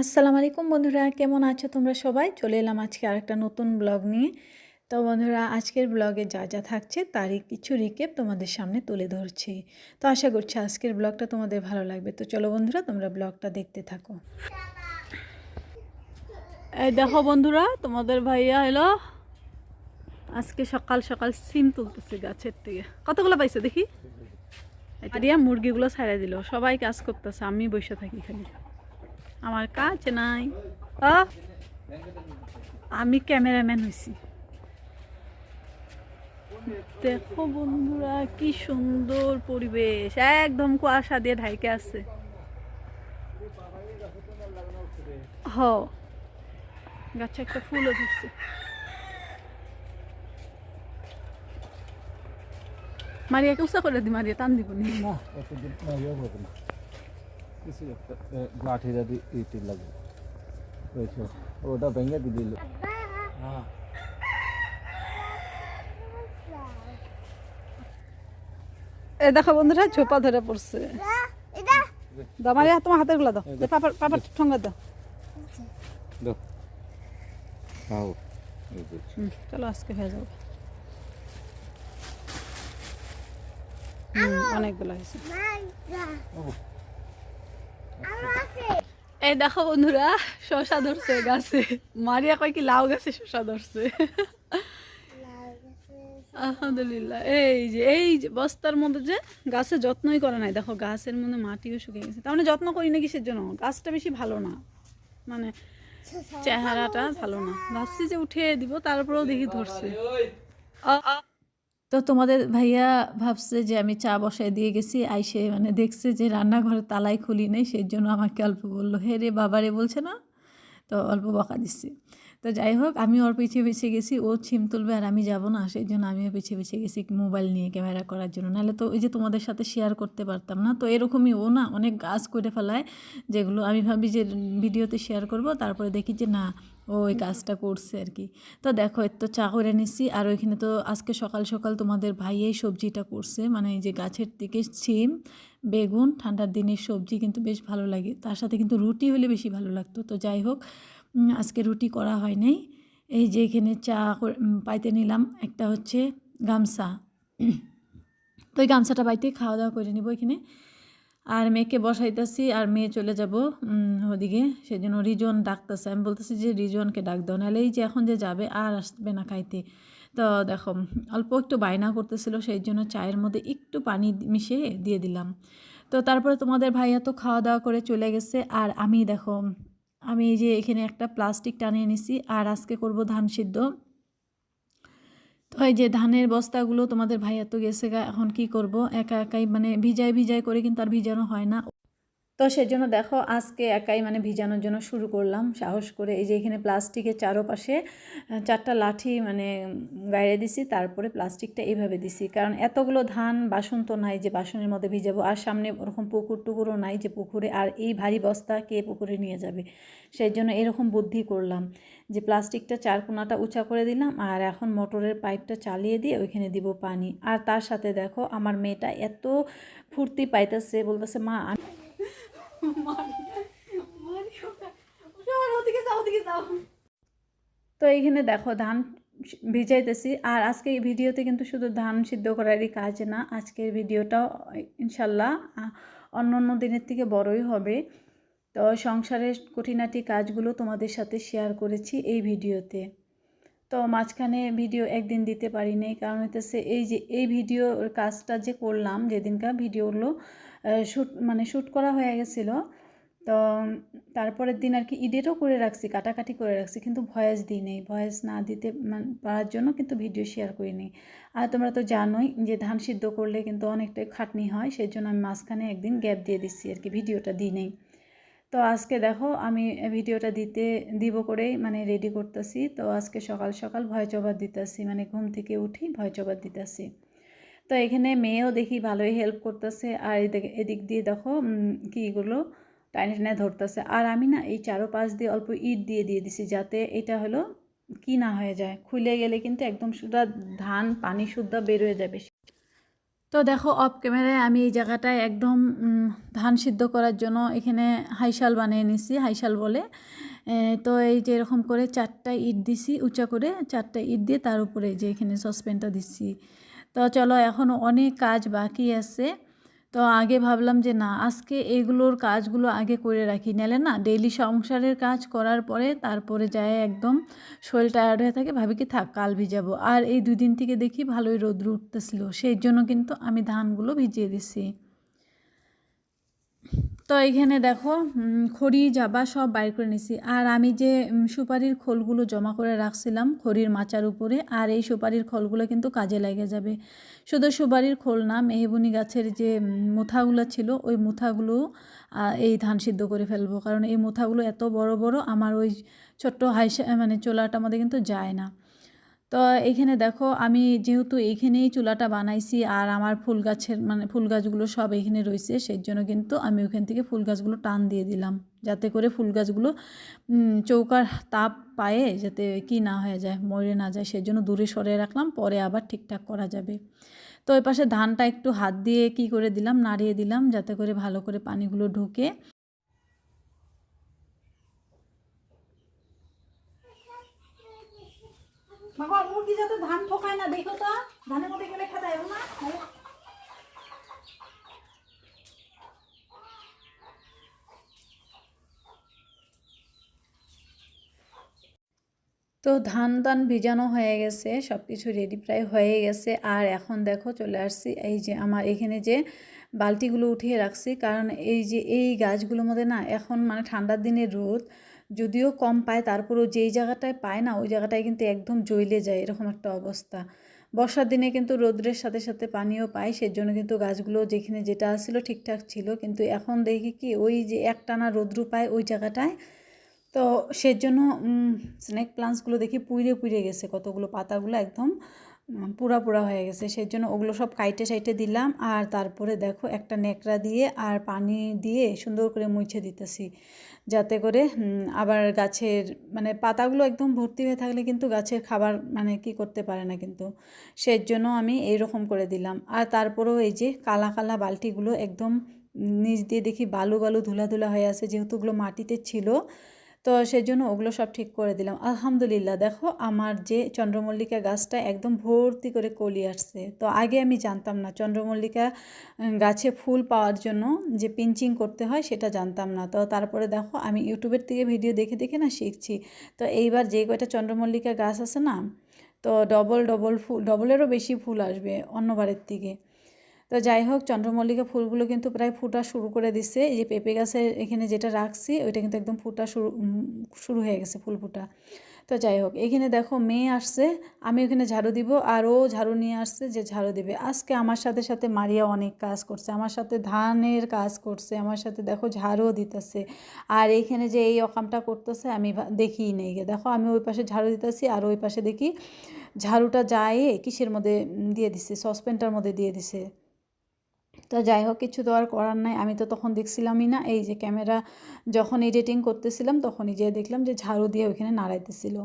আসসালামু আলাইকুম বন্ধুরা, কেমন আছো তোমরা সবাই? চলে এলাম আজকে আরেকটা নতুন ব্লগ নিয়ে। তো বন্ধুরা, আজকের ব্লগে যা যা থাকছে তারই কিছু রিক্যাপ তোমাদের সামনে তুলে ধরছি। তো আশা করছি আজকের ব্লগটা তোমাদের ভালো লাগবে। তো চলো বন্ধুরা, তোমরা ব্লগটা দেখতে থাকো। এই দেখো বন্ধুরা, তোমাদের ভাইয়া এলো। আজকে সকাল সকাল সিম তুলতেছে গাছের থেকে। কতগুলো পাইছে দেখি? এটা দিয়া মুরগিগুলো ছাড়া দিল। সবাই কাজ করতেছে, আমি বসে থাকি খালি। আমার কাজ নাই। আমি ক্যামেরাম্যান হয়েছি। দেখো বন্ধুরা, কি সুন্দর পরিবেশ, একদম কুয়াশা দিয়ে ঢাইকে আছে। হ, গাছে একটা ফুলও ধরছে। মারিয়াকে উঁচা করে দি, মারিয়া টান দিব নি। না এতদিন মারিয়াও হবে না, কিছু একটা লাঠি টাঠি ইটি লাগবে রয়েছে, ওটা ভেঙে দিল। হ্যাঁ এ দেখো বন্ধুরা, ঝোপা ধরে পড়ছে। দাও মারিয়া, তোমার হাতের গুলা দাও, পাপার পাপার ঠোঙ্গা দাও। দাও খাও। চলো আজকে হয়ে যাবে। অনেকগুলো হয়েছে। এই দেখো বন্ধুরা, শশা ধরছে গাছে। মারিয়া কয় কি লাউ গাছে শশা ধরছে। আলহামদুলিল্লাহ। এই যে বস্তার মধ্যে যে গাছের যত্নই করে নাই, দেখো গাছের মধ্যে মাটিও শুকিয়ে গেছে। তার মানে যত্ন করি না কিসের জন্য? গাছটা বেশি ভালো না, মানে চেহারাটা ভালো না। ভাবছি যে উঠে দিব, তারপরেও দেখি ধরছে। তো তোমাদের ভাইয়া ভাবছে যে আমি চা বসায় দিয়ে গেছি, আইসে মানে দেখছে যে রান্নাঘরের তালাই খুলি নেই, সেই জন্য আমাকে অল্প বললো, হে রে বাবারে বলছে না, তো অল্প বকা দিচ্ছি। তো যাই হোক, আমি ওর পিছিয়ে পিছিয়ে গেছি, ও ছিম তুলবে আর আমি যাব না, সেই জন্য আমিও পিছিয়ে পিছিয়ে গেছি মোবাইল নিয়ে ক্যামেরা করার জন্য। নাহলে তো ওই যে তোমাদের সাথে শেয়ার করতে পারতাম না। তো এরকমই ও না অনেক গাছ করে ফেলায়, যেগুলো আমি ভাবি যে ভিডিওতে শেয়ার করব, তারপরে দেখি যে না, ও ওই কাজটা করছে আর কি। তো দেখো, এর তো চা করে নিছি, আর ওইখানে তো আজকে সকাল সকাল তোমাদের ভাইয়াই সবজিটা করছে, মানে এই যে গাছের থেকে সিম বেগুন, ঠান্ডার দিনের সবজি কিন্তু বেশ ভালো লাগে, তার সাথে কিন্তু রুটি হলে বেশি ভালো লাগতো। তো যাই হোক, আজকে রুটি করা হয় নাই। এই যে এখানে চা পাইতে নিলাম, একটা হচ্ছে গামছা। তো ওই গামছাটা পাইতে খাওয়া দাওয়া করে নিব এখানে। আর মেয়েকে বসাইতেছি, আর মেয়ে চলে যাব ওদিকে, সেজন্য রিজন ডাকতেছে। আমি বলতেছি যে রিজনকে ডাক দাও, নাহলে এই যে এখন যে যাবে আর আসবে না খাইতে। তো দেখো, অল্প একটু বায়না করতেছিল, সেই জন্য চায়ের মধ্যে একটু পানি মিশিয়ে দিয়ে দিলাম। তো তারপরে তোমাদের ভাইয়া তো খাওয়া দাওয়া করে চলে গেছে, আর আমি দেখো, আমি এই যে এখানে একটা প্লাস্টিক টানিয়ে নিছি, আর আজকে করব ধান সিদ্ধ। তো এই যে ধানের বস্তাগুলো তোমাদের ভাইয়া তো গেছে গা, এখন কি করব, একা একাই মানে ভিজাই ভিজাই করে কিন্তু আর ভিজানো হয় না। তো সেজন্য দেখো আজকে একাই মানে ভিজানোর জন্য শুরু করলাম সাহস করে। এই যে এখানে প্লাস্টিকের চারপাশে চারটা লাঠি মানে গাড়িয়ে দিছি, তারপরে প্লাস্টিকটা এইভাবে দিছি, কারণ এতগুলো ধান বাসন তো নাই যে বাসনের মধ্যে ভিজাবো, আর সামনে ওরকম পুকুর টুকুরও নাই যে পুকুরে আর এই ভারী বস্তা কে পুকুরে নিয়ে যাবে। সেই জন্য এরকম বুদ্ধি করলাম যে প্লাস্টিকটা চারকোনাটা উঁচা করে দিলাম, আর এখন মোটরের পাইপটা চালিয়ে দিয়ে ওইখানে দিব পানি। আর তার সাথে দেখো আমার মেয়েটা এত ফুর্তি পাইতেছে, বলতেছে মা তো এইখানে দেখো ধান ভিজাইতেছি। আর আজকে এই ভিডিওতে কিন্তু শুধু ধান সিদ্ধ করারই কাজ না, আজকের ভিডিওটাও ইনশাল্লাহ অন্য অন্য দিনের থেকে বড়ই হবে। তো সংসারের খুঁটিনাটি কাজগুলো তোমাদের সাথে শেয়ার করেছি এই ভিডিওতে। তো মাঝখানে ভিডিও একদিন দিতে পারি নাই, কারণ হইতেছে এই যে এই ভিডিওর কাজটা যে করলাম, যেদিনকার ভিডিওগুলো শ্যুট করা হয়ে গেছিলো, তো তারপরের দিন আর কি এডিটও করে রাখছি, কাটাকাটি করে রাখছি, কিন্তু ভয়েস দিই নেই। ভয়েস না দিতে পারার জন্য কিন্তু ভিডিও শেয়ার করি নি। আর তোমরা তো জানোই যে ধান সিদ্ধ করলে কিন্তু অনেকটাই খাটনি হয়, সেই জন্য আমি মাঝখানে একদিন গ্যাপ দিয়ে দিচ্ছি আর কি, ভিডিওটা দিই নেই। তো আজকে দেখো আমি ভিডিওটা দিব করেই মানে রেডি করতেছি। তো আজকে সকাল সকাল ভয়েস ওভার দিতেছি, মানে ঘুম থেকে উঠি ভয়েস ওভার দিতেছি। তো এখানে মেয়েও দেখি ভালোই হেল্প করতেছে, আর এদিক দিয়ে দেখো কীগুলো টাইনে টাইনে ধরতেছে। আর আমি না এই চারোপাশ দিয়ে অল্প ইট দিয়ে দিছি, যাতে এটা হলো কি না হয়ে যায়, খুলে গেলে কিন্তু একদম শুদ্ধ ধান পানি শুদ্ধ বের হয়ে যাবে। তো দেখো অফ ক্যামেরায় আমি এই জায়গাটায় একদম ধান সিদ্ধ করার জন্য এখানে হাইশাল বানিয়ে নিছি, হাইশাল বলে। তো এই যে এরকম করে 4টা ইট দিছি, উঁচা করে 4টা ইট দিয়ে তার উপরে যে এখানে সসপ্যানটা দিচ্ছি। তো চলো এখনও অনেক কাজ বাকি আছে। তো আগে ভাবলাম যে না, আজকে এগুলোর কাজগুলো আগে করে রাখি, নাহলে না ডেইলি সংসারের কাজ করার পরে তারপরে যায় একদম শরীর টায়ার্ড হয়ে থাকে, ভাবি কি থাক কাল ভিজাবো। আর এই 2 দিন থেকে দেখি ভালোই রোদ্র উঠতেছিল, সেই জন্য কিন্তু আমি ধানগুলো ভিজিয়ে দিছি। তো এইখানে দেখো খড়ি জাবা সব বাইর করে নিছি। আর আমি যে সুপারির খোলগুলো জমা করে রাখছিলাম খড়ির মাচার উপরে, আর এই সুপারির খোলগুলো কিন্তু কাজে লাগে যাবে। শুধু সুপারির খোল না, মেহবুনি গাছের যে মুথাগুলো ছিল ওই মুথাগুলো এই ধান সিদ্ধ করে ফেলবো, কারণ এই মুথাগুলো এত বড় বড় আমার ওই ছোট্ট মানে চোলাটার মধ্যে কিন্তু যায় না। তো এইখানে দেখো আমি যেহেতু এইখানেই চুলাটা বানাইছি আর আমার ফুল গাছের মানে ফুল গাছগুলো সব এইখানে রয়েছে, সেই জন্য কিন্তু আমি ওখান থেকে ফুল গাছগুলো টান দিয়ে দিলাম, যাতে করে ফুল গাছগুলো চৌকার তাপ পায়ে যাতে কি না হয়ে যায়, মরে না যায়, সেই জন্য দূরে সরিয়ে রাখলাম, পরে আবার ঠিকঠাক করা যাবে। তো ওই পাশে ধানটা একটু হাত দিয়ে কি করে দিলাম, নাড়িয়ে দিলাম, যাতে করে ভালো করে পানিগুলো ঢুকে। বাবা মুরগি যাতে ধান ঠোকায় না, দেখো তো ধানের মধ্যে গেলে খেতে হবে না। তো ধান ভিজানো হয়ে গেছে, সব কিছু রেডি প্রায় হয়ে গেছে। আর এখন দেখো চলে আসছি এই যে আমার এখানে যে বালতিগুলো উঠিয়ে রাখছি, কারণ এই যে এই গাছগুলোর মধ্যে না এখন মানে ঠান্ডার দিনে রোদ যদিও কম পায়, তারপরেও যেই জায়গাটায় পায় না ওই জায়গাটায় কিন্তু একদম জ্বলে যায়, এরকম একটা অবস্থা। বর্ষার দিনে কিন্তু রোদ্রের সাথে সাথে পানিও পায়, সেজন্য কিন্তু গাছগুলো যেখানে যেটা ছিল ঠিকঠাক ছিল, কিন্তু এখন দেখি কি ওই যে একটানা রোদ্রু পায় ওই জায়গাটায়। তো সেজন্য স্নেক প্লান্টসগুলো দেখি পুড়ে পুড়ে গেছে, কতগুলো পাতাগুলো একদম পুরা পুরা হয়ে গেছে, সেই জন্য ওগুলো সব কাইটে সাইটে দিলাম। আর তারপরে দেখো একটা নেকড়া দিয়ে আর পানি দিয়ে সুন্দর করে মুছে দিতেছি, যাতে করে আবার গাছের মানে পাতাগুলো একদম ভর্তি হয়ে থাকলে কিন্তু গাছের খাবার মানে কি করতে পারে না, কিন্তু সেই জন্য আমি এইরকম করে দিলাম। আর তারপরেও এই যে কালা কালা বালতিগুলো একদম নিচ দিয়ে দেখি বালু বালু ধুলা ধুলা হয়ে আছে, যেহেতু ওগুলো মাটিতে ছিল, তো সেজন্য ওগুলো সব ঠিক করে দিলাম। আলহামদুলিল্লাহ দেখো আমার যে চন্দ্রমল্লিকা গাছটা একদম ভর্তি করে কলি আসছে। তো আগে আমি জানতাম না চন্দ্রমল্লিকা গাছে ফুল পাওয়ার জন্য যে পিঞ্চিং করতে হয় সেটা জানতাম না। তো তারপরে দেখো আমি ইউটিউবের থেকে ভিডিও দেখে দেখে না শিখছি। তো এইবার যে কয়টা চন্দ্রমল্লিকা গাছ আছে না, তো ডবল ডবল ফুল, ডবলেরও বেশি ফুল আসবে অন্যবারের থেকে। তো যাই হোক চন্দ্রমল্লিকা ফুলগুলো কিন্তু প্রায় ফুটা শুরু করে দিচ্ছে। এই যে পেঁপে গাছের এখানে যেটা রাখছি ওইটা কিন্তু একদম ফুটা শুরু হয়ে গেছে, ফুল ফুটা। তো যাই হোক এখানে দেখো মেয়ে আসছে, আমি ওখানে ঝাড়ু দিব আর ও ঝাড়ু নিয়ে আসছে যে ঝাড়ু দিবে। আজকে আমার সাথে সাথে মারিয়া অনেক কাজ করছে, আমার সাথে ধানের কাজ করছে, আমার সাথে দেখো ঝাড়ুও দিতেছে। আর এইখানে যে এই অকামটা করতেছে আমি দেখিই নেই গে, দেখো আমি ওই পাশে ঝাড়ু দিতেছি আর ওই পাশে দেখি ঝাড়ুটা যায় কিসের মধ্যে দিয়ে দিছে, সসপ্যানটার মধ্যে দিয়ে দিছে। তো যাই হোক কিছু তো আর করার নাই, আমি তো তখন দেখছিলামই না, এই যে ক্যামেরা যখন এডিটিং করতেছিলাম তখনই যে দেখলাম যে ঝাড়ু দিয়ে ওইখানে নাড়াইতেছিল,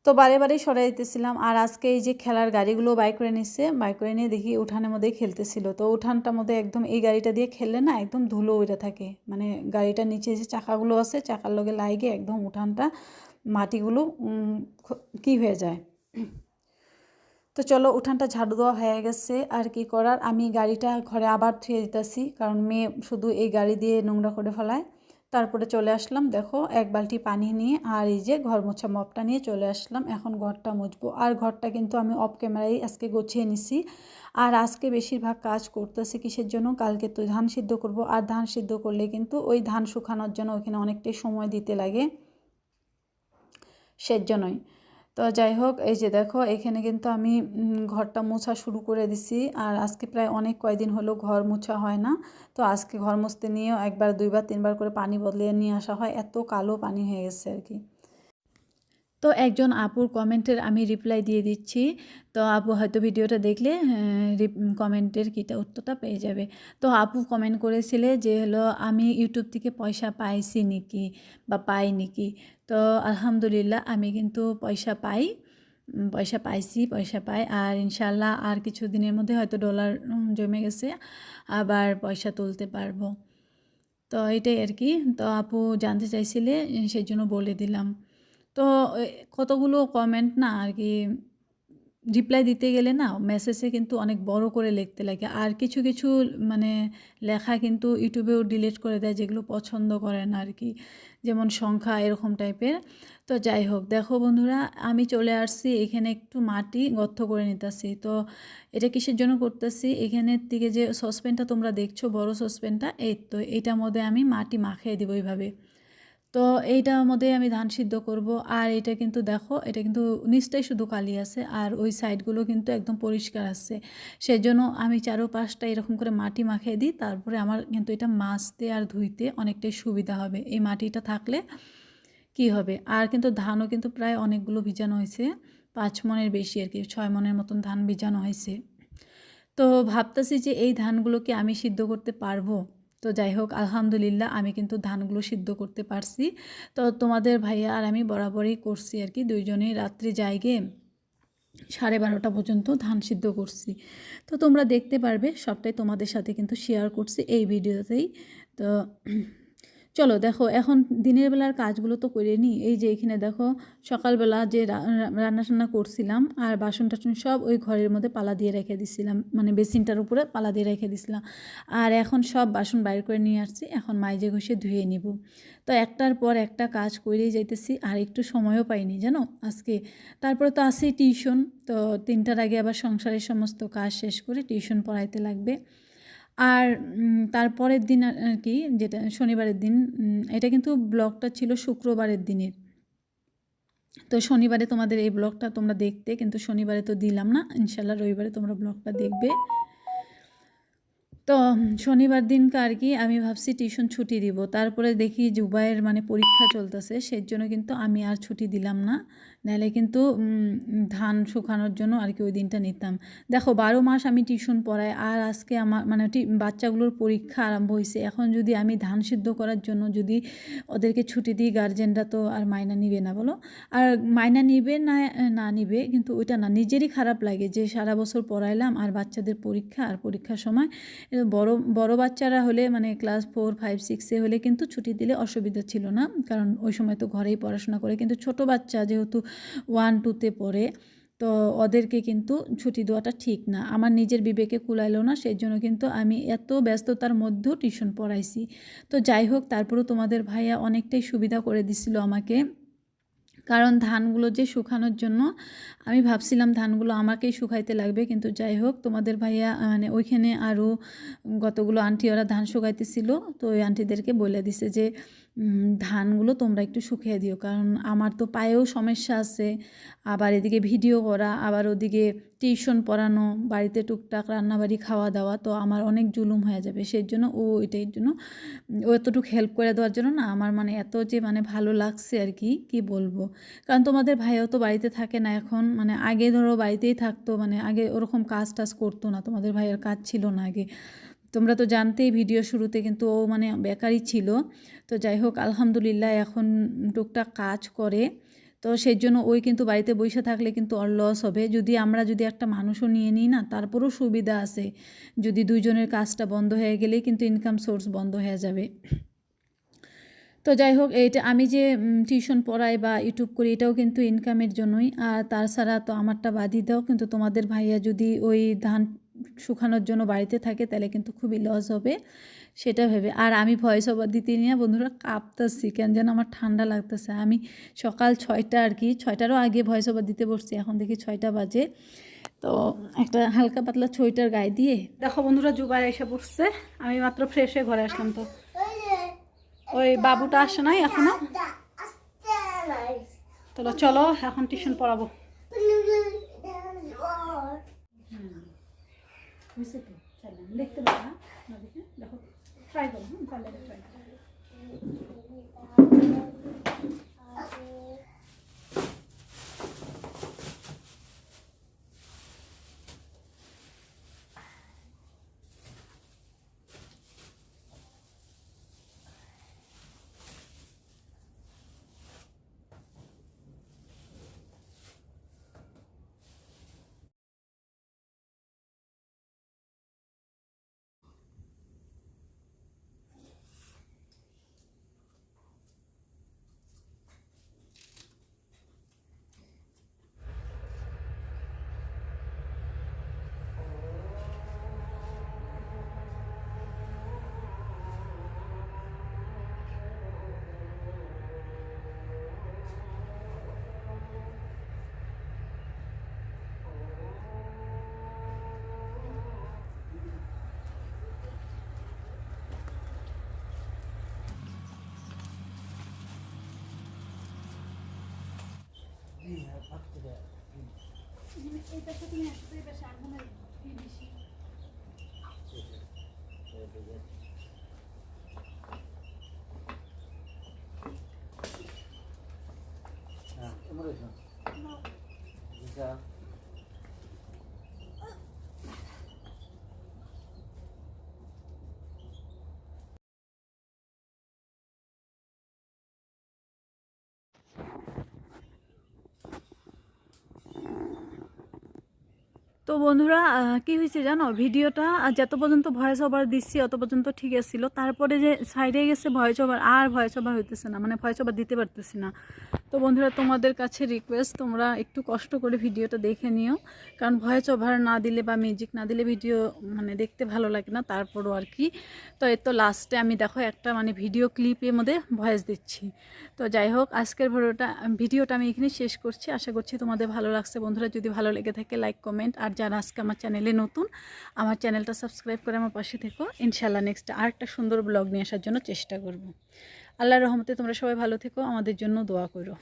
তো বারে বারেই সরাই দিতেছিলাম। আর আজকে এই যে খেলার গাড়িগুলো বাইক করে নিচ্ছে, বাইক করে নিয়ে দেখি উঠানের মধ্যেই খেলতেছিল। তো উঠানটার মধ্যে একদম এই গাড়িটা দিয়ে খেললে না একদম ধুলো উড়ে থাকে, মানে গাড়িটার নিচে যে চাকাগুলো আছে চাকার লগে লাগে একদম উঠানটা মাটিগুলো কি হয়ে যায়। তো চলো উঠানটা ঝাড়ু দেওয়া হয়ে গেছে, আর কি করার, আমি গাড়িটা ঘরে আবার ধুয়ে দিতেছি, কারণ মেয়ে শুধু এই গাড়ি দিয়ে নোংরা করে ফেলায়। তারপরে চলে আসলাম দেখো এক বালতি পানি নিয়ে, আর এই যে ঘর মোছা মপটা নিয়ে চলে আসলাম, এখন ঘরটা মুছবো। আর ঘরটা কিন্তু আমি অফ ক্যামেরায় আজকে গুছিয়ে নিছি। আর আজকে বেশিরভাগ কাজ করতেছি কিসের জন্য, কালকে তো ধান সিদ্ধ করব, আর ধান সিদ্ধ করলে কিন্তু ওই ধান শুকানোর জন্য ওইখানে অনেকটাই সময় দিতে লাগে, সেজন্যই। তো যাই হোক এই যে দেখো এখানে কিন্তু আমি ঘরটা মোছা শুরু করে দিছি। আর আজকে প্রায় অনেক কয়দিন হলো ঘর মোছা হয় না, তো আজকে ঘর মুছতে নিয়েও একবার দুইবার তিনবার করে পানি বদলিয়ে নিয়ে আসা হয়, এত কালো পানি হয়ে গেছে আর কি। তো একজন আপুর কমেন্টের আমি রিপ্লাই দিয়ে দিচ্ছি, তো আপু হয়তো ভিডিওটা দেখলে কমেন্টের কিটা উত্তরটা পেয়ে যাবে। তো আপু কমেন্ট করেছিলে যে হলো আমি ইউটিউব থেকে পয়সা পাইছি নাকি বা পাই নাকি। তো আলহামদুলিল্লাহ আমি কিন্তু পয়সা পাই, পয়সা পাইছি, পয়সা পাই। আর ইনশাল্লাহ আর কিছু দিনের মধ্যে হয়তো ডলার জমে গেছে, আবার পয়সা তুলতে পারবো। তো এটাই আর কি। তো আপু জানতে চাইছিলে, সেই জন্য বলে দিলাম। তো কতগুলো কমেন্ট না আর কি রিপ্লাই দিতে গেলে না মেসেজে কিন্তু অনেক বড় করে লিখতে লাগে, আর কিছু কিছু মানে লেখা কিন্তু ইউটিউবেও ডিলিট করে দেয়, যেগুলো পছন্দ করে না আর কি, যেমন সংখ্যা এরকম টাইপের। তো যাই হোক, দেখো বন্ধুরা, আমি চলে আসছি এখানে, একটু মাটি গর্ত করে নিতেছি। তো এটা কিসের জন্য করতেছি, এখানের দিকে যে সসপ্যানটা তোমরা দেখছো, বড় সসপ্যানটা, এই তো এইটার মধ্যে আমি মাটি মাখিয়ে দেবো এইভাবে। তো এইটার মধ্যে আমি ধান সিদ্ধ করব। আর এটা কিন্তু দেখো, এটা কিন্তু নিচটাই শুধু কালি আছে, আর ওই সাইডগুলো কিন্তু একদম পরিষ্কার আছে। সেজন্য আমি চারোপাশটা এরকম করে মাটি মাখিয়ে দিই, তারপরে আমার কিন্তু এটা মাজতে আর ধুইতে অনেকটাই সুবিধা হবে এই মাটিটা থাকলে। কি হবে, আর কিন্তু ধানও কিন্তু প্রায় অনেকগুলো ভিজানো হয়েছে, 5 মণের বেশি আর কি, 6 মণের মতন ধান ভিজানো হয়েছে। তো ভাবতেছি যে এই ধানগুলোকে আমি সিদ্ধ করতে পারবো। তো যাই হোক, আলহামদুলিল্লাহ আমি কিন্তু ধানগুলো সিদ্ধ করতে পারছি। তো তোমাদের ভাইয়া আর আমি বরাবরই করছি আর কি, দুইজনেই রাত্রি জায়গে 12:30 পর্যন্ত ধান সিদ্ধ করছি। তো তোমরা দেখতে পারবে, সবটাই তোমাদের সাথে কিন্তু শেয়ার করছি এই ভিডিওতেই। তো চলো দেখো, এখন দিনের বেলার কাজগুলো তো করে নিই। এই যে এখানে দেখো, সকালবেলা যে রান্না টান্না করছিলাম আর বাসন টাসন সব ওই ঘরের মধ্যে পালা দিয়ে রেখে দিছিলাম, মানে বেসিনটার উপরে পালা দিয়ে রেখে দিছিলাম। আর এখন সব বাসন বাইর করে নিয়ে আসছি, এখন মাইজে ঘষে ধুয়ে নিব। তো একটার পর একটা কাজ করেই যাইতেছি, আর একটু সময়ও পাইনি জানো আজকে। তারপরে তো আসি টিউশন, তো 3টার আগে আবার সংসারের সমস্ত কাজ শেষ করে টিউশন পড়াইতে লাগবে। আর তারপরের দিন আর কি, যেটা শনিবারের দিন, এটা কিন্তু ব্লগটা ছিল শুক্রবারের দিনের। তো শনিবারে তোমাদের এই ব্লগটা তোমরা দেখতে, কিন্তু শনিবারে তো দিলাম না, ইনশাল্লাহ রবিবারে তোমরা ব্লগটা দেখবে। তো শনিবার দিনকে আর কি আমি ভাবছি টিউশন ছুটি দিব, তারপরে দেখি জুবাইয়ের মানে পরীক্ষা চলতেছে, সেই জন্য কিন্তু আমি আর ছুটি দিলাম না, নাহলে কিন্তু ধান শুকানোর জন্য আর কি ওই দিনটা নিতাম। দেখো 12 মাস আমি টিউশন পড়াই, আর আজকে আমার মানে বাচ্চাগুলোর পরীক্ষা আরম্ভ হয়েছে, এখন যদি আমি ধান সিদ্ধ করার জন্য যদি ওদেরকে ছুটি দিই, গার্জেনরা তো আর মাইনা নিবে না বলো। আর মাইনা নিবে না না নিবে, কিন্তু ওইটা না, নিজেরই খারাপ লাগে যে সারা বছর পড়াইলাম আর বাচ্চাদের পরীক্ষা, আর পরীক্ষার সময় বড় বড় বাচ্চারা হলে মানে ক্লাস 4, 5, 6-এ হলে কিন্তু ছুটি দিলে অসুবিধা ছিল না, কারণ ওই সময় তো ঘরেই পড়াশোনা করে। কিন্তু ছোট বাচ্চা যেহেতু 1, 2-তে পড়ে, তো ওদেরকে কিন্তু ছুটি দেওয়াটা ঠিক না, আমার নিজের বিবেকে কুলাইলো না, সেই জন্য কিন্তু আমি এত ব্যস্ততার মধ্যেও টিউশন পড়াইছি। তো যাই হোক, তারপরেও তোমাদের ভাইয়া অনেকটাই সুবিধা করে দিছিল আমাকে, কারণ ধানগুলো যে শুকানোর জন্য আমি ভাবছিলাম ধানগুলো আমাকেই শুকাইতে লাগবে, কিন্তু যাই হোক, তোমাদের ভাইয়া মানে ওইখানে আরও কতগুলো আন্টি ওরা ধান শুকাইতেছিল, তো ওই আন্টিদেরকে বলে দিছে যে ধানগুলো তোমরা একটু শুকিয়ে দিও, কারণ আমার তো পায়েও সমস্যা আছে, আবার এদিকে ভিডিও করা, আবার ওদিকে টিউশন পড়ানো, বাড়িতে টুকটাক রান্নাবাড়ি খাওয়া দাওয়া, তো আমার অনেক জুলুম হয়ে যাবে, সেই জন্য এটার জন্য ও এতটুকু হেল্প করে দেওয়ার জন্য না আমার মানে এত যে মানে ভালো লাগছে আর কি, কি বলবো। কারণ তোমাদের ভাইয়াও তো বাড়িতে থাকে না এখন, মানে আগে ধরো বাড়িতেই থাকতো, মানে আগে ওরকম কাজ টাজ করতো না, তোমাদের ভাইয়ের কাজ ছিল না আগে, তোমরা তো জানতেই ভিডিও শুরুতে, কিন্তু ও মানে বেকারই ছিল। তো যাই হোক, আলহামদুলিল্লাহ এখন টুকটাক কাজ করে, তো সেই জন্য ওই কিন্তু বাড়িতে বসে থাকলে কিন্তু ওর লস হবে। যদি আমরা যদি একটা মানুষও নিয়ে নিই না, তারপরেও সুবিধা আছে, যদি দুইজনের কাজটা বন্ধ হয়ে গেলেই কিন্তু ইনকাম সোর্স বন্ধ হয়ে যাবে। তো যাই হোক, এইটা আমি যে টিউশন পড়াই বা ইউটিউব করি, এটাও কিন্তু ইনকামের জন্যই। আর তাছাড়া তো আমারটা বাদই দাও, কিন্তু তোমাদের ভাইয়া যদি ওই ধান শুকানোর জন্য বাড়িতে থাকে, তাহলে কিন্তু খুবই লস হবে, সেটা ভেবে। আর আমি ভয়েস ওভার দিতে নিয়ে বন্ধুরা কাঁপতেছি, কেন যেন আমার ঠান্ডা লাগতেছে। আমি সকাল 6টা আর কি, 6টারও আগে ভয়েস ওভার দিতে বসছি, এখন দেখি 6টা বাজে। তো একটা হালকা পাতলা সোয়েটার গায়ে দিয়ে, দেখো বন্ধুরা, জুবাই এসে পড়ছে, আমি মাত্র ফ্রেশ হয়ে ঘরে আসলাম। তো ওই বাবুটা আসে নাই এখনো, তাহলে চলো এখন টিউশন পড়াবো। দেখতে পাবো না, দেখো ট্রাই করো, ট্রাই তো বন্ধুরা কি হয়েছে জানো, ভিডিওটা যত পর্যন্ত ভয়েস ওভার দিচ্ছি অত পর্যন্ত ঠিক ছিল, তারপরে যে সাইডে গেছে ভয়েস ওভার, আর ভয়েস ওভার হইতেছে না, মানে ভয়েস ওভার দিতে পারতেছি না। তো বন্ধুরা তোমাদের কাছে রিকোয়েস্ট, তোমরা একটু কষ্ট করে ভিডিওটা দেখে নিও, কারণ ভয়েস ওভার না দিলে বা মিউজিক না দিলে ভিডিও মানে দেখতে ভালো লাগে না। তারপরও আর কি, তো এর তো লাস্টে আমি দেখো একটা মানে ভিডিও ক্লিপের মধ্যে ভয়েস দিচ্ছি। তো যাই হোক, আজকের ভিডিওটা আমি এখানে শেষ করছি। আশা করছি তোমাদের ভালো লাগছে বন্ধুরা। যদি ভালো লেগে থাকে লাইক কমেন্ট, আর যারা আজকে আমার চ্যানেলে নতুন, আমার চ্যানেলটা সাবস্ক্রাইব করে আমার পাশে থেকো। ইনশাআল্লাহ নেক্সট আরেকটা সুন্দর ব্লগ নিয়ে আসার জন্য চেষ্টা করব। আল্লাহর রহমতে তোমরা সবাই ভালো থেকো, আমাদের জন্য দোয়া করো।